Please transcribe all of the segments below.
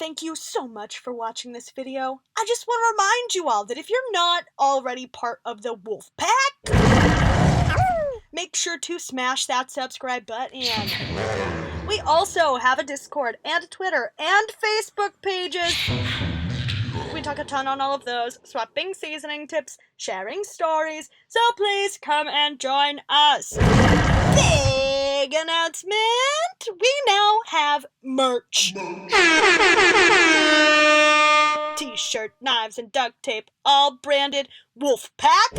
thank you so much for watching this video. I just want to remind you all that if you're not already part of the wolf pack, make sure to smash that subscribe button. We also have a Discord and a Twitter and Facebook pages. We talk a ton on all of those, swapping seasoning tips, sharing stories, so please come and join us. Big announcement! We now have merch. T-shirt, knives, and duct tape, all branded Wolf Pack.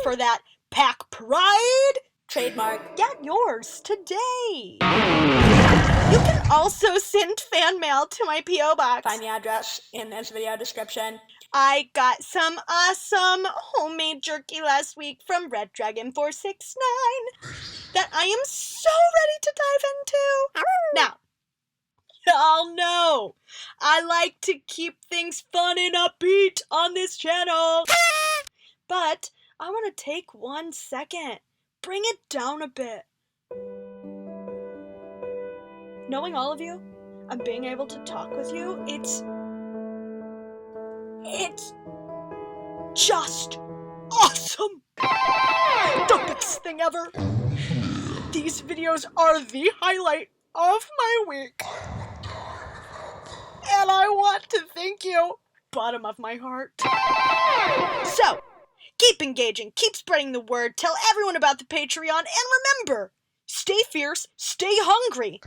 For that pack pride. Trademark. Get yours today. You can also send fan mail to my P.O. box. Find the address in this video description. I got some awesome homemade jerky last week from Red Dragon 469 that I am so ready to dive into. Now, y'all know I like to keep things fun and upbeat on this channel, but I want to take 1 second, bring it down a bit. Knowing all of you and being able to talk with you, it's just awesome! The best thing ever! These videos are the highlight of my week. And I want to thank you, bottom of my heart. So, keep engaging, keep spreading the word, tell everyone about the Patreon, and remember, stay fierce, stay hungry.